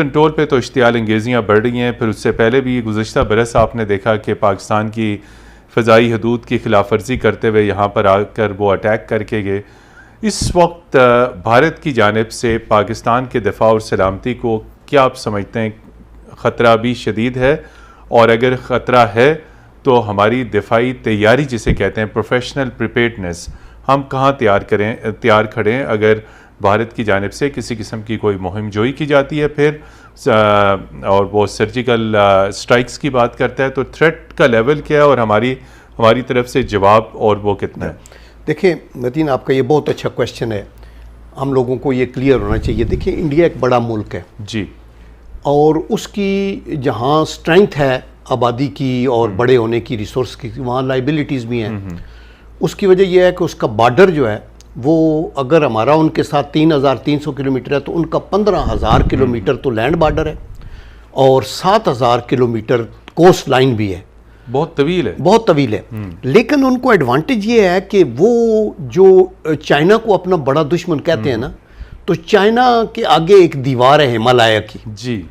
Control پہ تو اشتعال انگیزیاں بڑھ رہی ہیں، پھر اس سے پہلے بھی گزشتہ برس آپ نے دیکھا کہ پاکستان کی فضائی حدود کی خلاف ورزی کرتے ہوئے یہاں پر آ کر وہ اٹیک کر کے گئے۔ اس وقت بھارت کی جانب سے پاکستان کے دفاع اور سلامتی کو کیا آپ سمجھتے ہیں خطرہ بھی شدید ہے؟ اور اگر خطرہ ہے تو ہماری دفاعی تیاری جسے کہتے ہیں پروفیشنل پریپیئرڈنس، ہم کہاں تیار کھڑے ہیں اگر بھارت کی جانب سے کسی قسم کی کوئی مہم جوئی کی جاتی ہے پھر اور وہ سرجیکل سٹرائکس کی بات کرتا ہے، تو تھریٹ کا لیول کیا ہے اور ہماری طرف سے جواب اور وہ کتنا ہے؟ دیکھیں متین، آپ کا یہ بہت اچھا کویشچن ہے، ہم لوگوں کو یہ کلیئر ہونا چاہیے۔ دیکھیں انڈیا ایک بڑا ملک ہے جی، اور اس کی جہاں سٹرینتھ ہے آبادی کی اور بڑے ہونے کی، ریسورس کی، وہاں لائبلٹیز بھی ہیں۔ اس کی وجہ یہ ہے کہ اس کا بارڈر جو ہے وہ اگر ہمارا ان کے ساتھ 3300 کلومیٹر ہے تو ان کا 15000 کلومیٹر تو لینڈ بارڈر ہے اور 7000 کلومیٹر کوسٹ لائن بھی ہے۔ بہت طویل ہے، بہت طویل ہے۔ لیکن ان کو ایڈوانٹیج یہ ہے کہ وہ جو چائنا کو اپنا بڑا دشمن کہتے ہیں نا، تو چائنا کے آگے ایک دیوار ہے ہمالیہ کی۔ جی،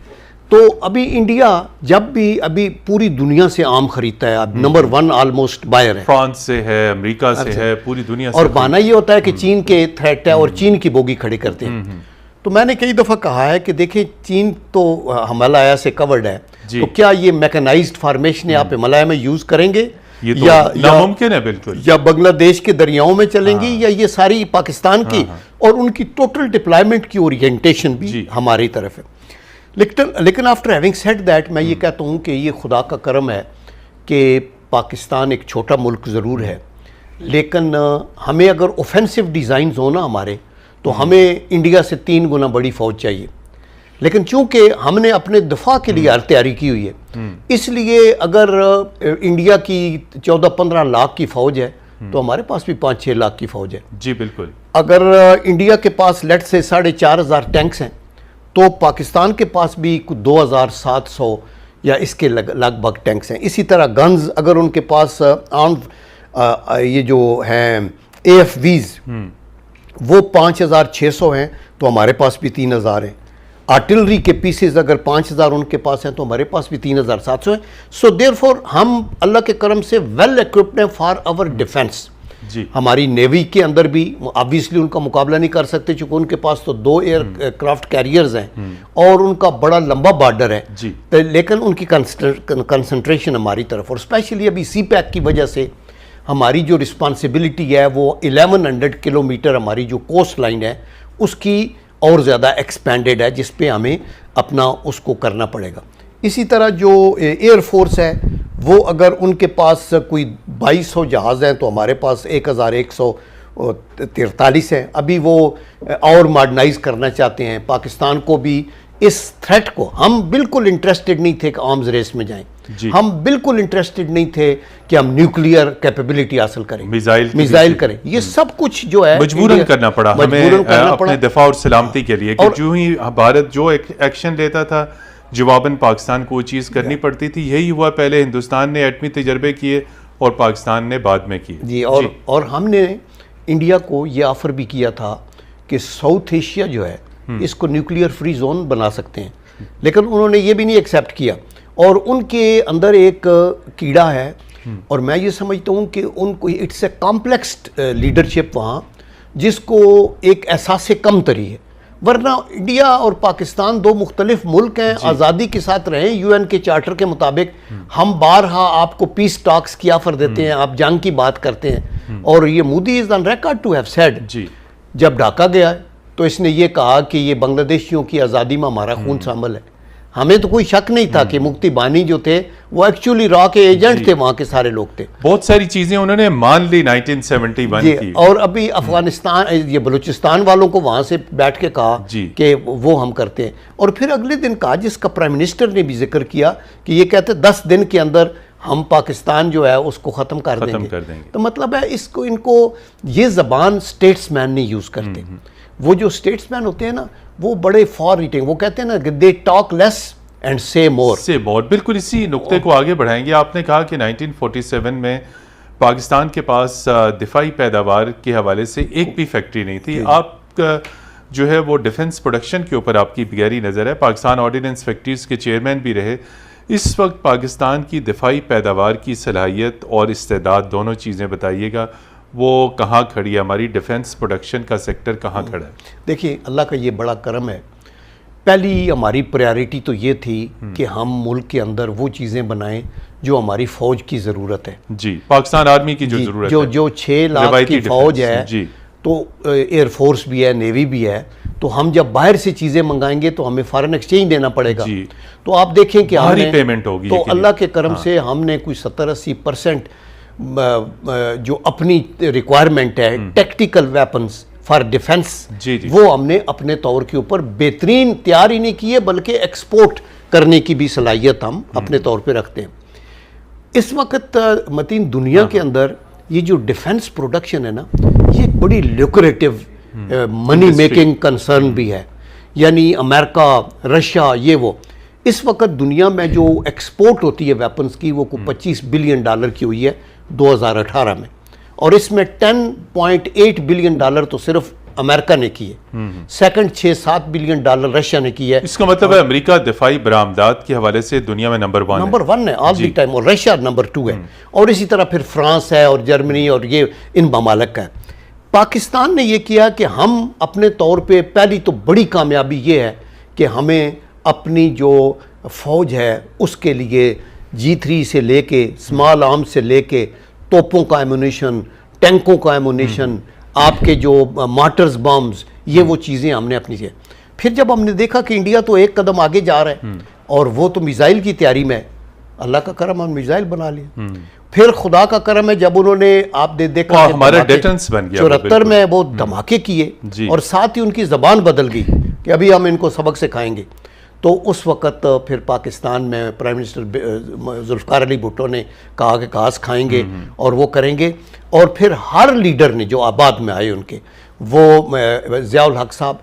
تو ابھی انڈیا جب بھی ابھی پوری دنیا سے آم خریدتا ہے، اب نمبر 1 آلموسٹ بائر ہے، فرانس سے ہے، امریکہ سے ہے، پوری دنیا سے، اور بہانا یہ ہوتا ہے کہ چین کے تھریٹ ہے اور چین کی بوگی کھڑی کرتے ہیں۔ تو میں نے کئی دفعہ کہا ہے کہ دیکھیں چین تو ہمالیہ سے کورڈ ہے، تو کیا یہ میکنائزڈ فارمیشن آپ ہمالیہ میں یوز کریں گے یا ناممکن ہے بالکل، یا بنگلہ دیش کے دریاؤں میں چلیں گی، یا یہ ساری پاکستان کی اور ان کی ٹوٹل ڈپلائمنٹ کی اورینٹیشن بھی ہماری طرف ہے۔ لیکن آفٹر ہیونگ سیڈ دیٹ میں یہ کہتا ہوں کہ یہ خدا کا کرم ہے کہ پاکستان ایک چھوٹا ملک ضرور ہے، لیکن ہمیں اگر اوفینسو ڈیزائنز ہونا ہمارے، تو ہمیں انڈیا سے 3 گنا بڑی فوج چاہیے۔ لیکن چونکہ ہم نے اپنے دفاع کے لیے تیاری کی ہوئی ہے، اس لیے اگر انڈیا کی 14-15 لاکھ کی فوج ہے تو ہمارے پاس بھی 5-6 لاکھ کی فوج ہے۔ جی بالکل۔ اگر انڈیا کے پاس لیٹ سے 4500 ٹینکس ہیں تو پاکستان کے پاس بھی 2700 یا اس کے لگ بھگ ٹینکس ہیں۔ اسی طرح گنز اگر ان کے پاس یہ جو ہیں AFVs وہ 5600 ہیں تو ہمارے پاس بھی 3000 ہیں۔ آرٹلری کے پیسز اگر 5000 ان کے پاس ہیں تو ہمارے پاس بھی 3700 ہیں۔ سو دیر فور ہم اللہ کے کرم سے ویل ایکوپڈ ہیں فار آور ڈیفینس۔ جی، ہماری نیوی کے اندر بھی آبویسلی ان کا مقابلہ نہیں کر سکتے چونکہ ان کے پاس تو 2 ایئر کرافٹ کیریئرز ہیں اور ان کا بڑا لمبا بارڈر ہے، لیکن ان کی کنسنٹریشن ہماری طرف، اور اسپیشلی ابھی سی پیک کی وجہ سے ہماری جو رسپانسبلٹی ہے وہ 1100 کلومیٹر ہماری جو کوسٹ لائن ہے اس کی اور زیادہ ایکسپینڈڈ ہے، جس پہ ہمیں اپنا اس کو کرنا پڑے گا۔ اسی طرح جو ایئر فورس ہے وہ اگر ان کے پاس کوئی 2200 جہاز ہیں تو ہمارے پاس 1143 ہیں۔ ابھی وہ اور ماڈرنائز کرنا چاہتے ہیں۔ پاکستان کو بھی اس تھریٹ کو، ہم بالکل انٹرسٹڈ نہیں تھے کہ آرمز ریس میں جائیں، ہم بالکل انٹرسٹڈ نہیں تھے کہ ہم نیوکلیئر کیپیبلٹی حاصل کریں، میزائل کریں، یہ سب کچھ جو ہے مجبوراً کرنا پڑا ہمیں اپنے دفاع اور سلامتی کے لیے، کہ جو ہی بھارت جو ایکشن لیتا تھا جواباً پاکستان کو وہ چیز کرنی پڑتی تھی۔ یہی ہوا، پہلے ہندوستان نے ایٹمی تجربے کیے اور پاکستان نے بعد میں کیے۔ جی، اور ہم نے انڈیا کو یہ آفر بھی کیا تھا کہ ساؤتھ ایشیا جو ہے اس کو نیوکلیئر فری زون بنا سکتے ہیں، لیکن انہوں نے یہ بھی نہیں ایکسیپٹ کیا، اور ان کے اندر ایک کیڑا ہے، اور میں یہ سمجھتا ہوں کہ ان کو اٹس اے کمپلیکسڈ لیڈرشپ وہاں، جس کو ایک احساس کم تری ہے۔ ورنہ انڈیا اور پاکستان 2 مختلف ملک ہیں، آزادی کے ساتھ رہیں، UN کے چارٹر کے مطابق ہم بارہا آپ کو پیس ٹاکس کی آفر دیتے ہیں، آپ جنگ کی بات کرتے ہیں، اور یہ Modi is on record to have said, جب ڈھاکہ گیا تو اس نے یہ کہا کہ یہ بنگلہ دیشیوں کی آزادی میں ہمارا خون شامل ہے۔ ہمیں تو کوئی شک نہیں تھا کہ مفتی بانی جو تھے وہ ایکچولی را کے ایجنٹ تھے، وہاں کے سارے لوگ تھے، بہت ساری چیزیں انہوں نے مان لی 1971 کی۔ اور ابھی افغانستان یہ بلوچستان والوں کو وہاں سے بیٹھ کے کہا کہ وہ ہم کرتے ہیں، اور پھر اگلے دن کہا، جس کا پرائم منسٹر نے بھی ذکر کیا، کہ یہ کہتے 10 دن کے اندر ہم پاکستان جو ہے اس کو ختم کر دیں گے۔ تو مطلب ہے ان کو یہ زبان سٹیٹس مین نہیں یوز کرتے۔ وہ جو سٹیٹس مین ہوتے ہیں نا وہ بڑے فار ریٹنگ، وہ کہتے ہیں نا کہ دے ٹاک لیس اینڈ سے مور۔ بالکل اسی نقطے کو آگے بڑھائیں گے۔ آپ نے کہا کہ 1947 میں پاکستان کے پاس دفاعی پیداوار کے حوالے سے ایک بھی فیکٹری نہیں تھی۔ آپ جو ہے وہ ڈیفنس پروڈکشن کے اوپر آپ کی گہری نظر ہے. پاکستان آرڈیننس فیکٹریز کے چیئرمین بھی رہے. اس وقت پاکستان کی دفاعی پیداوار کی صلاحیت اور استعداد دونوں چیزیں بتائیے گا, وہ کہاں کھڑی ہے؟ ہماری ڈیفنس پروڈکشن کا سیکٹر کہاں کھڑا ہے؟ دیکھیں اللہ کا یہ بڑا کرم ہے. پہلی ہماری پریارٹی تو یہ تھی کہ ہم ملک کے اندر وہ چیزیں بنائیں جو ہماری فوج کی ضرورت ہے. جی, پاکستان آرمی کی جو ضرورت ہے, جو 6 لاکھ کی فوج ہے, تو ایئر فورس بھی ہے, نیوی بھی ہے, تو ہم جب باہر سے چیزیں منگائیں گے تو ہمیں فارن ایکسچینج دینا پڑے گا. تو آپ دیکھیں کہ ہم نے پیمنٹ ہوگی, تو اللہ کے کرم سے ہم نے کوئی 70-80% جو اپنی ریکوائرمنٹ ہے ٹیکٹیکل ویپنز فار ڈیفنس, وہ ہم نے اپنے طور کے اوپر بہترین تیار ہی نہیں کیے بلکہ ایکسپورٹ کرنے کی بھی صلاحیت ہم اپنے طور پہ رکھتے ہیں. اس وقت متین دنیا کے اندر یہ جو ڈیفنس پروڈکشن ہے نا, یہ ایک بڑی لیوکریٹو منی میکنگ کنسرن بھی ہے. یعنی امریکہ, رشیا, یہ وہ اس وقت دنیا میں جو ایکسپورٹ ہوتی ہے ویپنز کی وہ $25 بلین کی ہوئی ہے 2018 میں, اور اس میں $10.8 بلین تو صرف امریکہ نے کی ہے. سیکنڈ $6-7 بلین رشیا نے کی ہے. اس کا مطلب ہے امریکہ دفاعی برآمدات کے حوالے سے دنیا میں نمبر 1 ہے آل دی ٹائم, اور رشیا نمبر 2 ہے, اور اسی طرح پھر فرانس ہے اور جرمنی اور یہ ان ممالک کا ہے. پاکستان نے یہ کیا کہ ہم اپنے طور پہ پہلی تو بڑی کامیابی یہ ہے کہ ہمیں اپنی جو فوج ہے اس کے لیے G3 سے لے کے اسمال آرمز سے لے کے توپوں کا ایمونیشن, ٹینکوں کا ایمونیشن, آپ کے جو مارٹرز بامز, یہ وہ چیزیں ہم نے اپنی سے. پھر جب ہم نے دیکھا کہ انڈیا تو ایک قدم آگے جا رہا ہے اور وہ تو میزائل کی تیاری میں, اللہ کا کرم ہم میزائل بنا لیے. پھر خدا کا کرم ہے جب انہوں نے آپ نے دیکھا ہمارا ڈیٹنس بن گیا 74 میں وہ دھماکے کیے, اور ساتھ ہی ان کی زبان بدل گئی کہ ابھی ہم ان کو سبق سکھائیں گے. تو اس وقت پھر پاکستان میں پرائم منسٹر ذوالفقار علی بھٹو نے کہا کہ گھاس کھائیں گے اور وہ کریں گے. اور پھر ہر لیڈر نے جو آباد میں آئے ان کے, وہ ضیاء الحق صاحب,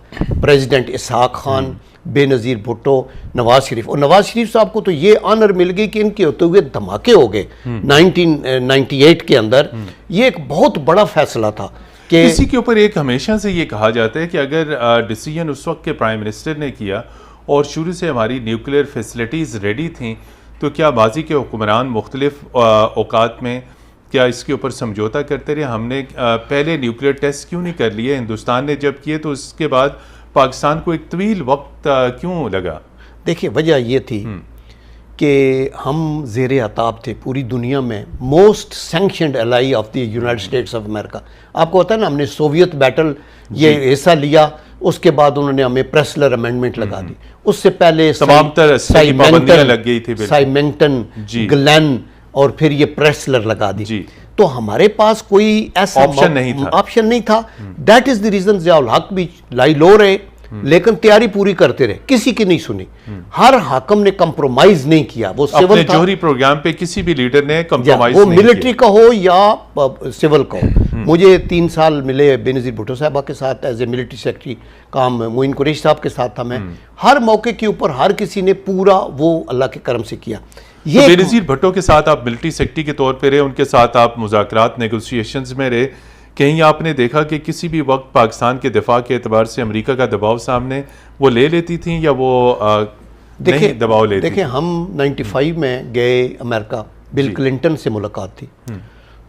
پریزیڈنٹ اسحاق خان, بے نظیر بھٹو, نواز شریف. اور نواز شریف صاحب کو تو یہ آنر مل گئی کہ ان کے ہوتے ہوئے دھماکے ہو گئے 1998 کے اندر. یہ ایک بہت بڑا فیصلہ تھا. کہ اسی کے اوپر ایک ہمیشہ سے یہ کہا جاتا ہے کہ اگر ڈیسیژن اس وقت کے پرائم منسٹر نے کیا اور شروع سے ہماری نیوکلیئر فیسلٹیز ریڈی تھیں, تو کیا ماضی کے حکمران مختلف اوقات میں کیا اس کے اوپر سمجھوتا کرتے رہے؟ ہم نے پہلے نیوکلیئر ٹیسٹ کیوں نہیں کر لیے؟ ہندوستان نے جب کیے تو اس کے بعد پاکستان کو ایک طویل وقت کیوں لگا؟ دیکھیں وجہ یہ تھی کہ ہم زیر عتاب تھے پوری دنیا میں, most sanctioned ally of the United States of America. آپ کو پتا ہے نا, ہم نے سوویت بیٹل یہ حصہ لیا, اس کے بعد انہوں نے ہمیں پریسلر امینڈمنٹ لگا دی. اس سے پہلے تمام تر پابندیاں لگ گئی تھی, سائمنگٹن, گلین, اور پھر یہ پریسلر لگا دی. تو ہمارے پاس کوئی ایسا آپشن نہیں تھا. That is the reason Zia الحق بھی لائی لو رہے لیکن تیاری پوری کرتے رہے, کسی کی نہیں سنی. ہر حاکم نے کمپرومائز نہیں کیا. وہ سول تھا, جوہری پروگرام پہ کسی بھی لیڈر نے کمپرومائز نہیں کیا, وہ ملٹری کا ہو یا سول کا ہو. مجھے 3 سال ملے بے نظیر بھٹو صاحبہ کے ساتھ ایز اے ملٹری سیکرٹری, کام معین قریشی صاحب کے ساتھ تھا میں. ہر موقع کے اوپر ہر کسی نے پورا وہ اللہ کے کرم سے کیا. یہ بے نظیر بھٹو کے ساتھ آپ ملٹری سیکرٹری کے طور پہ رہے, ان کے ساتھ آپ مذاکرات نیگوسیشنز میں رہے. کہیں آپ نے دیکھا کہ کسی بھی وقت پاکستان کے دفاع کے اعتبار سے امریکہ کا دباؤ سامنے وہ لے لیتی تھیں یا وہ نہیں دباؤ لیتی؟ دیکھیں ہم 95 میں گئے امریکہ, بل کلنٹن سے ملاقات تھی,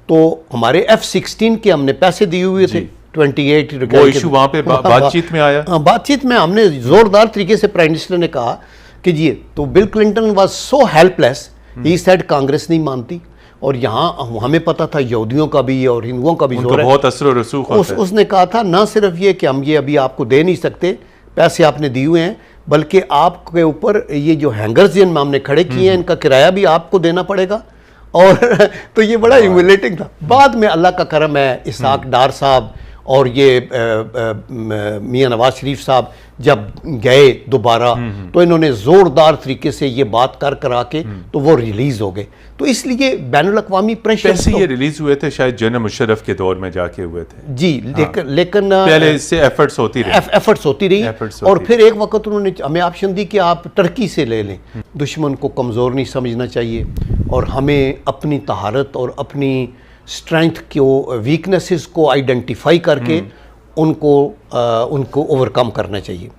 تو ہمارے F-16 کے ہم نے پیسے دیے ہوئے تھے 28. وہ ایشو وہاں پہ بات چیت میں آیا. بات چیت میں ہم نے زوردار طریقے سے پرائم منسٹر نے کہا کہ جی, تو Bill Clinton was so help less, he said Congress نہیں مانتی, اور یہاں ہمیں پتہ تھا یہودیوں کا بھی اور ہندوؤں کا بھی زور ہے, بہت اثر و رسوخ ہوتا ہے. اس نے کہا تھا نہ صرف یہ کہ ہم یہ ابھی آپ کو دے نہیں سکتے, پیسے آپ نے دیے ہوئے ہیں, بلکہ آپ کے اوپر یہ جو ہینگرز جن میں ہم نے کھڑے کیے ہیں ان کا کرایہ بھی آپ کو دینا پڑے گا. اور تو یہ بڑا ہیوملیٹنگ تھا. بعد میں اللہ کا کرم ہے, اسحاق ڈار صاحب اور یہ میاں نواز شریف صاحب جب گئے دوبارہ تو انہوں نے زوردار طریقے سے یہ بات کرا کے تو وہ ریلیز ہو گئے. تو اس لیے بین الاقوامی پریشر پیسے یہ ریلیز ہوئے تھے شاید جنرل مشرف کے دور میں جا کے ہوئے تھے. جی, لیکن پہلے اس سے ایفرٹس ہوتی رہی. اور پھر ایک وقت انہوں نے ہمیں آپشن دی کہ آپ ٹرکی سے لے لیں. دشمن کو کمزور نہیں سمجھنا چاہیے, اور ہمیں اپنی طہارت اور اپنی اسٹرینتھ کو, ویکنیسز کو آئیڈینٹیفائی کر کے ان کو اوور کم کرنا چاہیے.